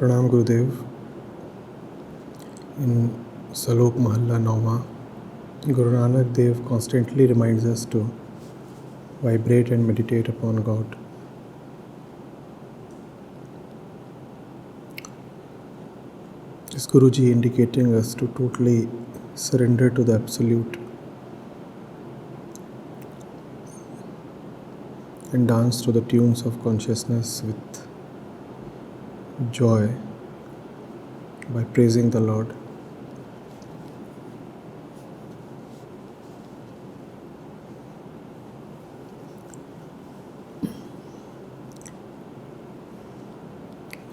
Pranam Gurudev. In Salok Mahalla Nauma, Guru Nanak Dev constantly reminds us to vibrate and meditate upon God. Is Guruji indicating us to totally surrender to the Absolute and dance to the tunes of consciousness with joy by praising the Lord.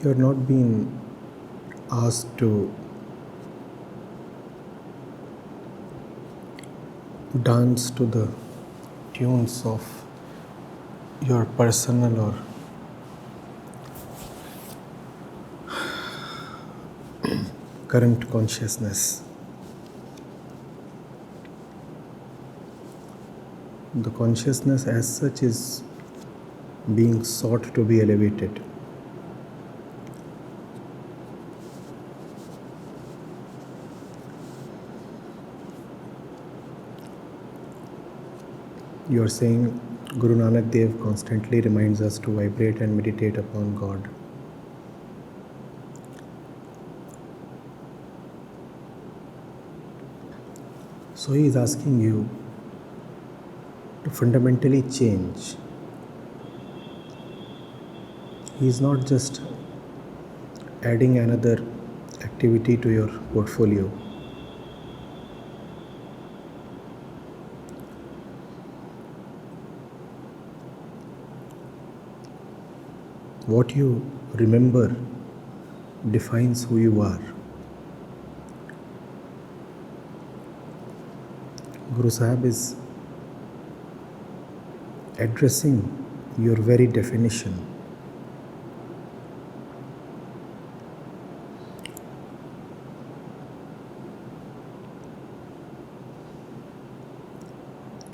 You are not being asked to dance to the tunes of your personal or current consciousness. The consciousness as such is being sought to be elevated. You are saying Guru Nanak Dev constantly reminds us to vibrate and meditate upon God. So he is asking you to fundamentally change. He is not just adding another activity to your portfolio. What you remember defines who you are. Guru Sahib is addressing your very definition.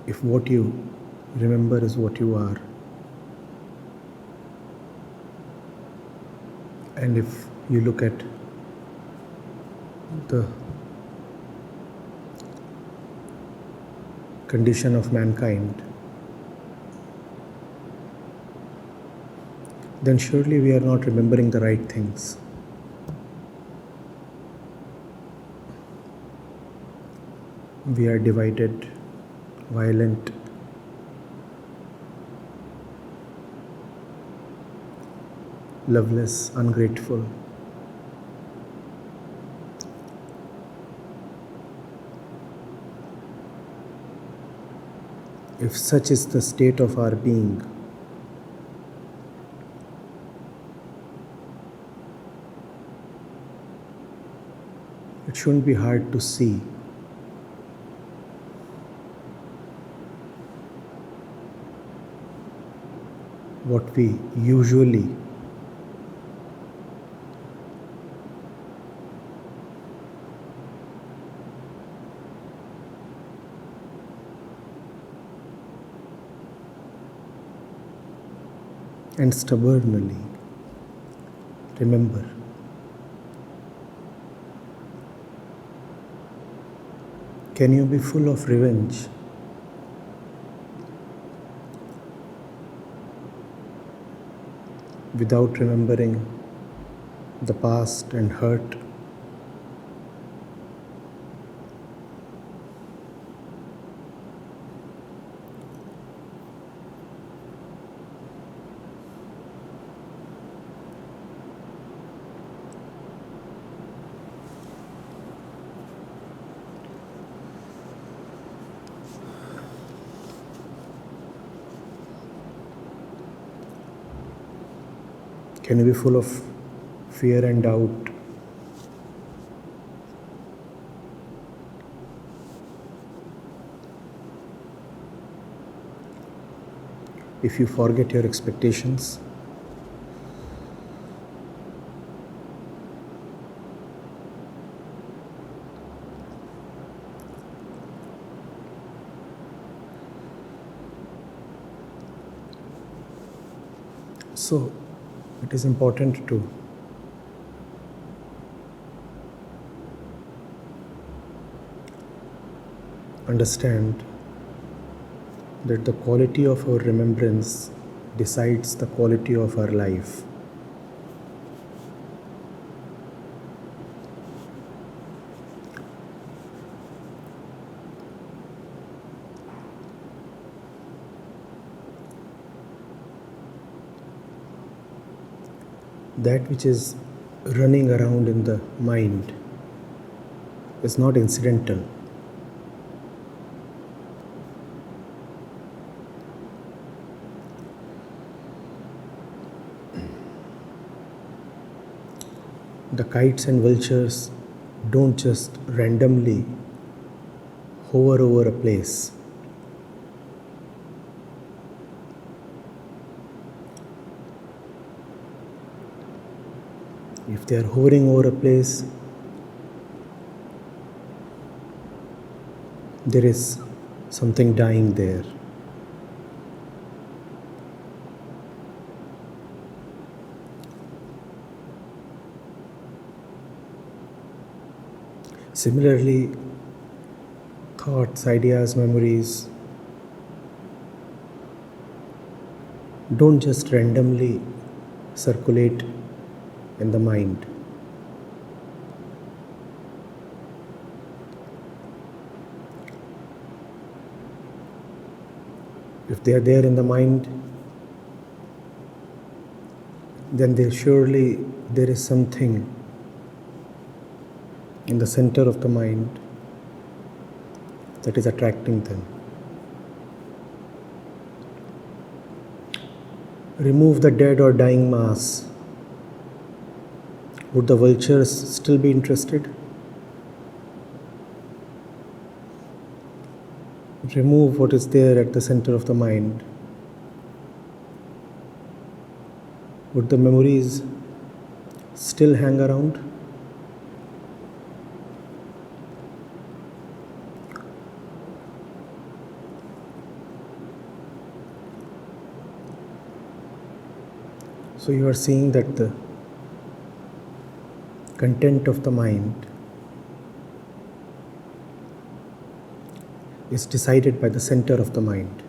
If what you remember is what you are, and if you look at the condition of mankind, then surely we are not remembering the right things. We are divided, violent, loveless, ungrateful. If such is the state of our being, it shouldn't be hard to see what we usually and stubbornly remember. Can you be full of revenge without remembering the past and hurt? Can you be full of fear and doubt if you forget your expectations? So, it is important to understand that the quality of our remembrance decides the quality of our life. That which is running around in the mind is not incidental. The kites and vultures don't just randomly hover over a place. If they are hovering over a place, there is something dying there. Similarly, thoughts, ideas, memories don't just randomly circulate in the mind. If they are there in the mind, then there is something in the center of the mind that is attracting them. Remove the dead or dying mass. Would the vultures still be interested? Remove what is there at the center of the mind. Would the memories still hang around? So you are seeing that the content of the mind is decided by the center of the mind.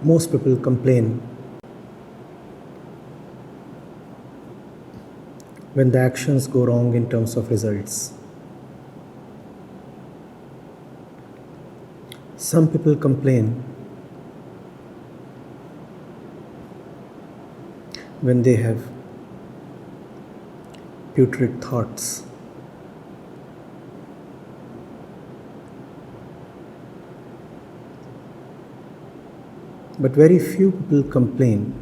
Most people complain when the actions go wrong in terms of results. Some people complain when they have putrid thoughts. But very few people complain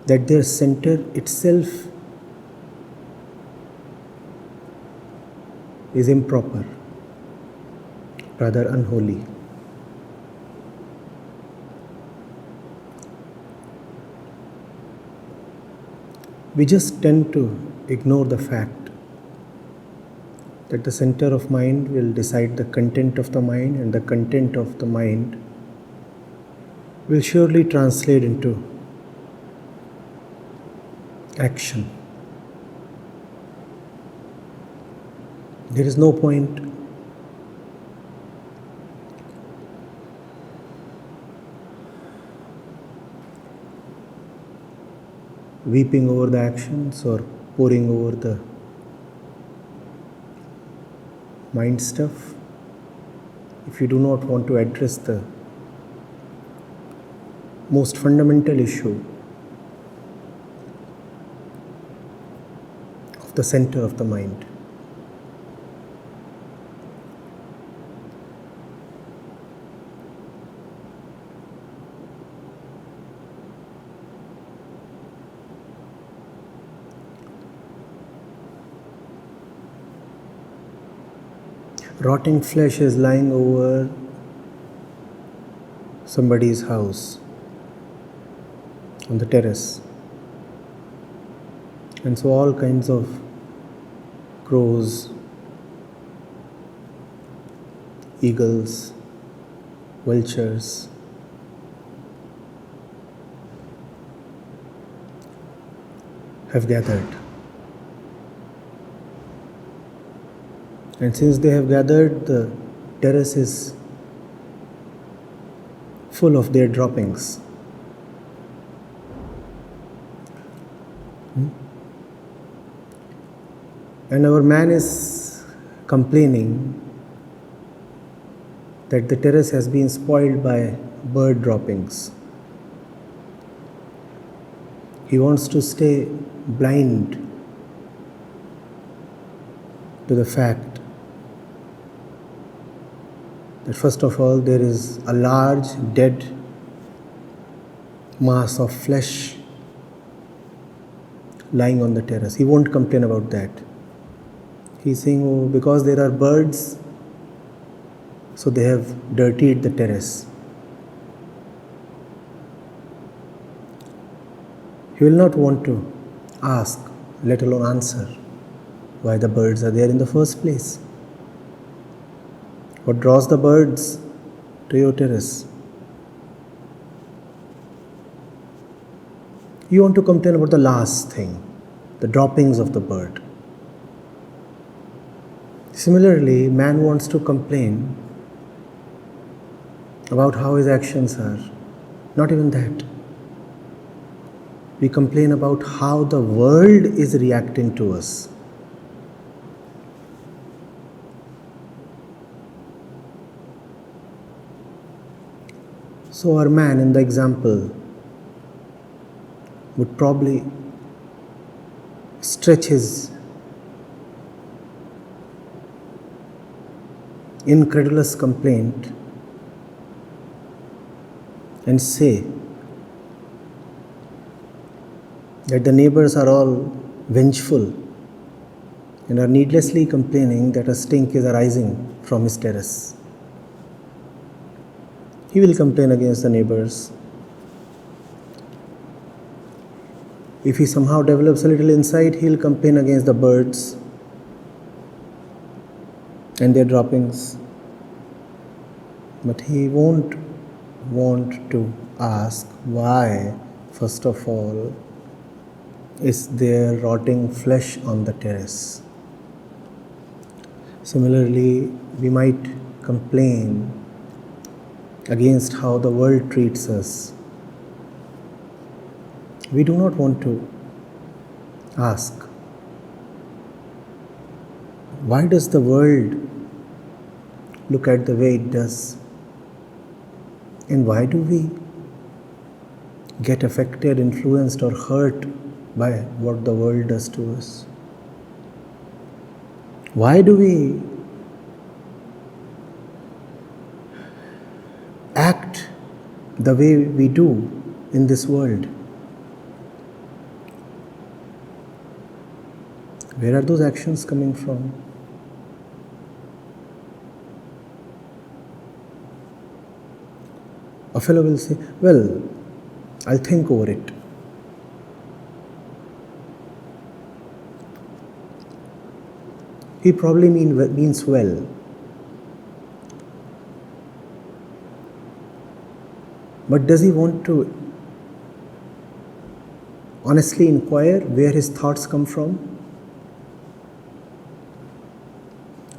that their center itself is improper, rather unholy. We just tend to ignore the fact that the center of mind will decide the content of the mind, and the content of the mind will surely translate into action. There is no point weeping over the actions or poring over the mind stuff if you do not want to address the most fundamental issue of the center of the mind. Rotting flesh is lying over somebody's house on the terrace. And so all kinds of crows, eagles, vultures, have gathered. And since they have gathered, the terrace is full of their droppings. And our man is complaining that the terrace has been spoiled by bird droppings. He wants to stay blind to the fact that first of all there is a large dead mass of flesh lying on the terrace. He won't complain about that. He's saying, oh, because there are birds, so they have dirtied the terrace. He will not want to ask, let alone answer, why the birds are there in the first place. What draws the birds to your terrace? You want to complain about the last thing, the droppings of the bird. Similarly, man wants to complain about how his actions are. Not even that. We complain about how the world is reacting to us. So our man in the example would probably stretch his incredulous complaint and say that the neighbors are all vengeful and are needlessly complaining that a stink is arising from his terrace. He will complain against the neighbors. If he somehow develops a little insight, he will complain against the birds and their droppings. But he won't want to ask why, first of all, is there rotting flesh on the terrace. Similarly, we might complain against how the world treats us. We do not want to ask, why does the world look at the way it does? And why do we get affected, influenced, or hurt by what the world does to us? Why do we act the way we do in this world? Where are those actions coming from? A fellow will say, well, I'll think over it. He probably means well. But does he want to honestly inquire where his thoughts come from?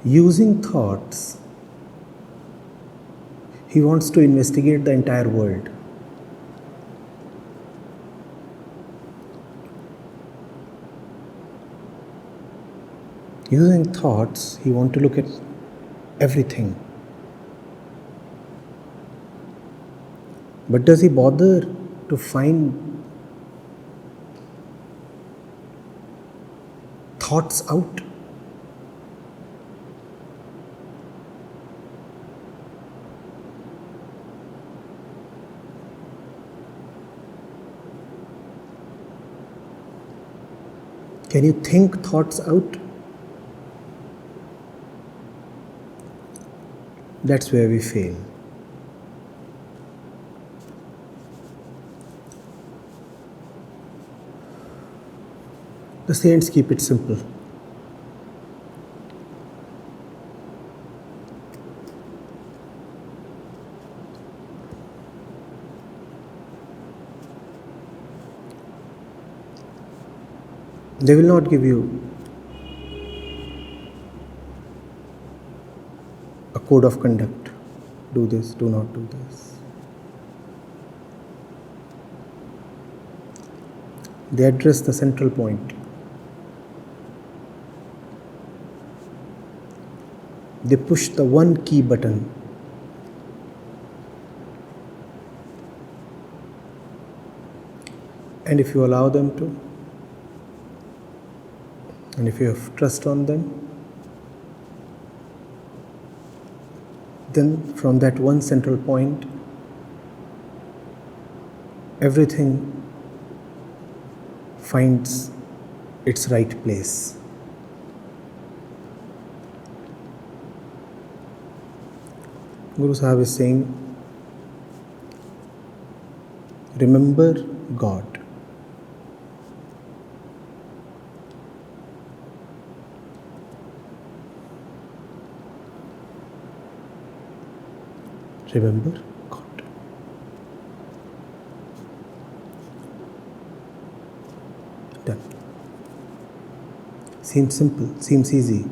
Using thoughts, he wants to investigate the entire world. Using thoughts, he wants to look at everything. But does he bother to find thoughts out? Can you think thoughts out? That's where we fail. The saints keep it simple. They will not give you a code of conduct. Do this, do not do this. They address the central point. They push the one key button. And if you allow them to, and if you have trust on them, then from that one central point, everything finds its right place. Guru Sahib is saying, remember God. Remember God. Done. Seems simple, seems easy.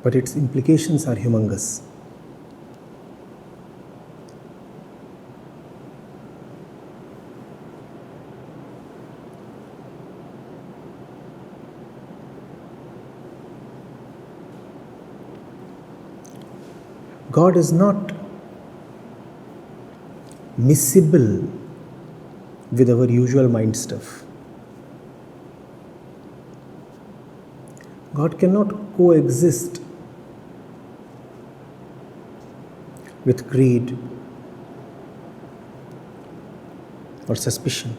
But its implications are humongous. God is not miscible with our usual mind stuff. God cannot coexist with greed or suspicion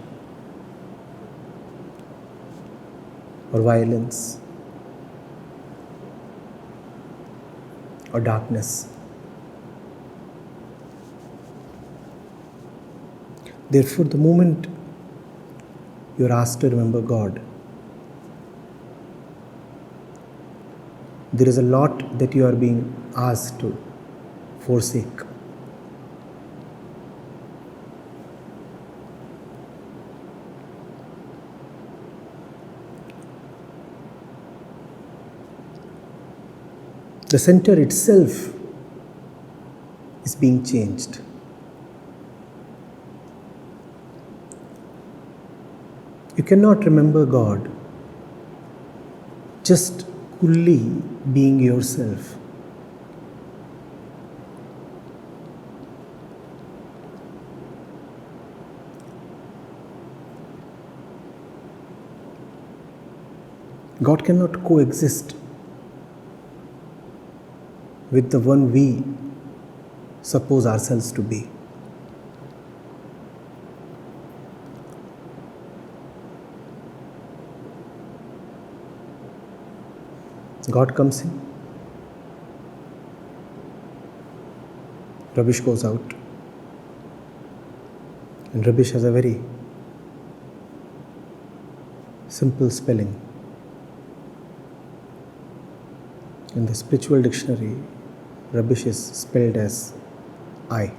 or violence or darkness. Therefore, the moment you are asked to remember God, there is a lot that you are being asked to forsake. The center itself is being changed. You cannot remember God just coolly being yourself. God cannot coexist with the one we suppose ourselves to be. God comes in, rubbish goes out, and rubbish has a very simple spelling. In the spiritual dictionary, rubbish is spelled as I.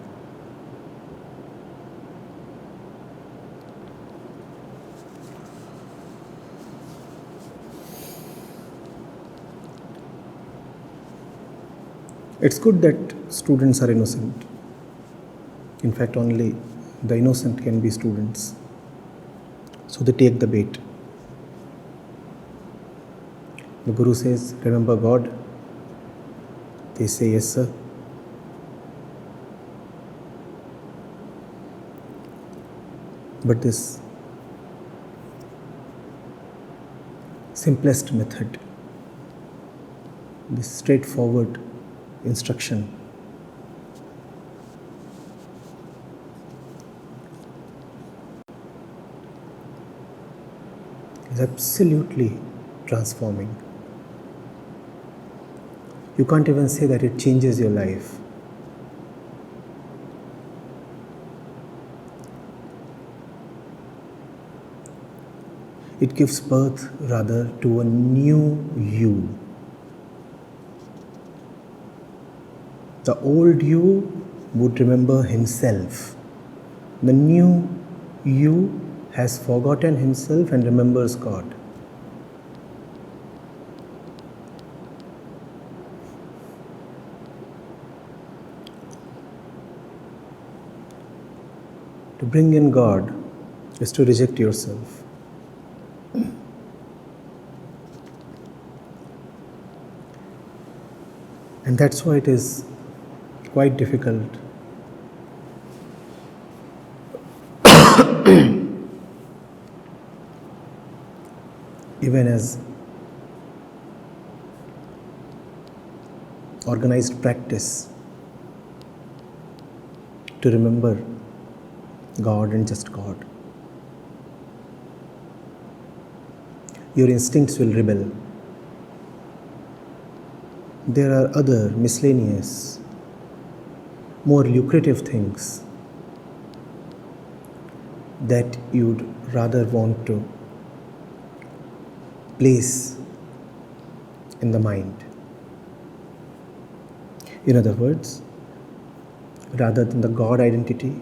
It's good that students are innocent. In fact, only the innocent can be students. So they take the bait. The Guru says, remember God. They say, yes, sir. But this simplest method, this straightforward instruction is absolutely transforming. You can't even say that it changes your life. It gives birth rather to a new you. The old you would remember himself. The new you has forgotten himself and remembers God. To bring in God is to reject yourself. And that's why it is quite difficult even as organized practice to remember God and just God. Your instincts will rebel. There are other miscellaneous, more lucrative things that you'd rather want to place in the mind. In other words, rather than the God identity,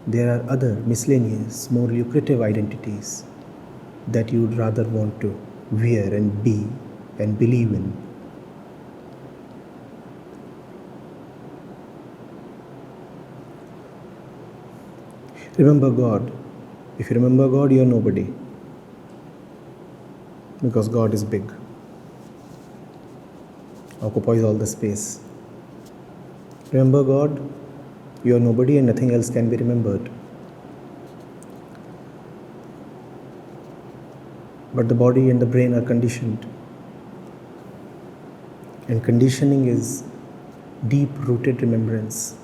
there are other miscellaneous, more lucrative identities that you'd rather want to wear and be and believe in. Remember God. If you remember God, you are nobody. Because God is big. Occupies all the space. Remember God, you are nobody and nothing else can be remembered. But the body and the brain are conditioned. And conditioning is deep-rooted remembrance.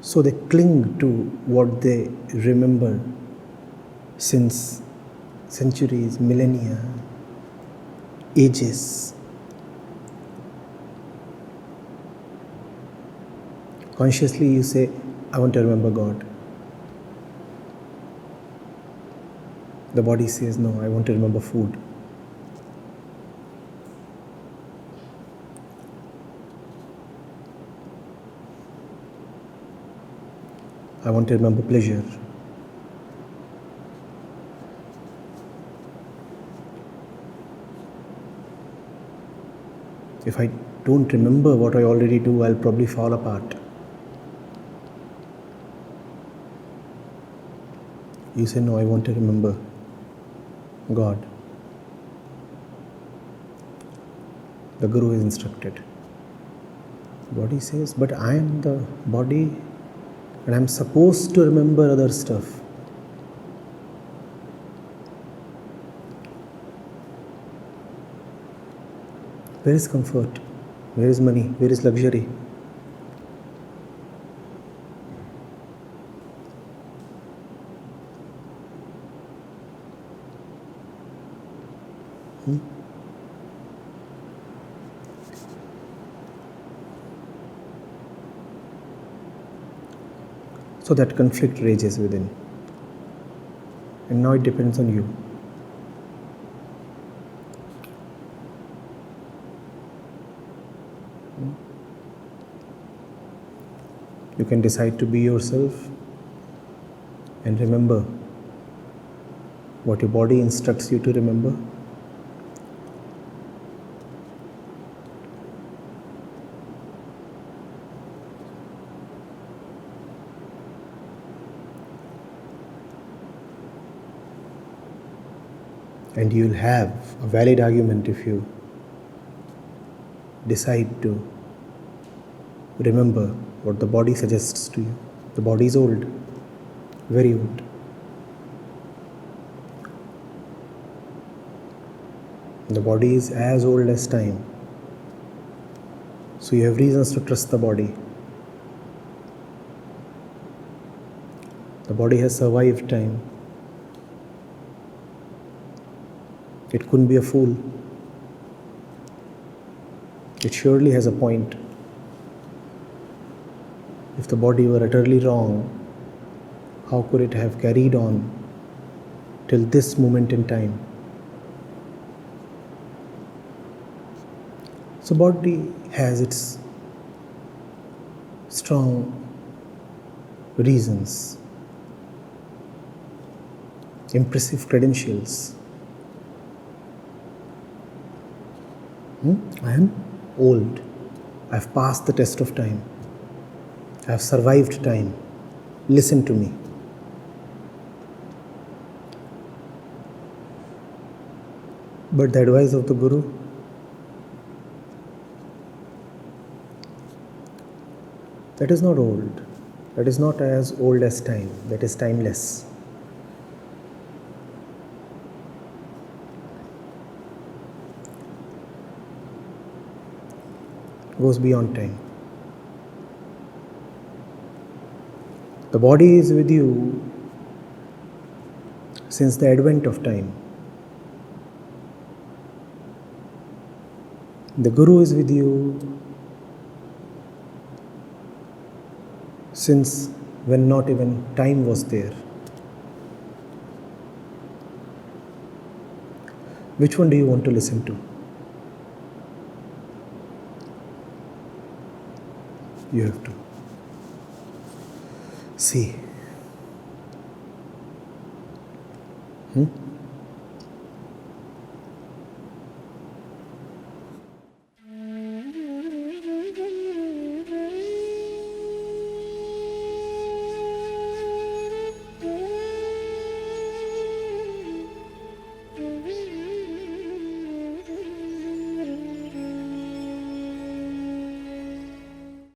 So they cling to what they remember since centuries, millennia, ages. Consciously you say, I want to remember God. The body says, no, I want to remember food. I want to remember pleasure. If I don't remember what I already do, I'll probably fall apart. You say, no, I want to remember God. The Guru is instructed. Body says, but I am the body and I'm supposed to remember other stuff. Where is comfort? Where is money? Where is luxury? So that conflict rages within. And now it depends on you. You can decide to be yourself and remember what your body instructs you to remember. And you'll have a valid argument if you decide to remember what the body suggests to you. The body is old, very old. The body is as old as time. So you have reasons to trust the body. The body has survived time. It couldn't be a fool. It surely has a point. If the body were utterly wrong, how could it have carried on till this moment in time? So body has its strong reasons, impressive credentials. I am old. I have passed the test of time. I have survived time. Listen to me. But the advice of the Guru, that is not old. That is not as old as time. That is timeless. Goes beyond time. The body is with you since the advent of time. The Guru is with you since when not even time was there. Which one do you want to listen to? You have to see.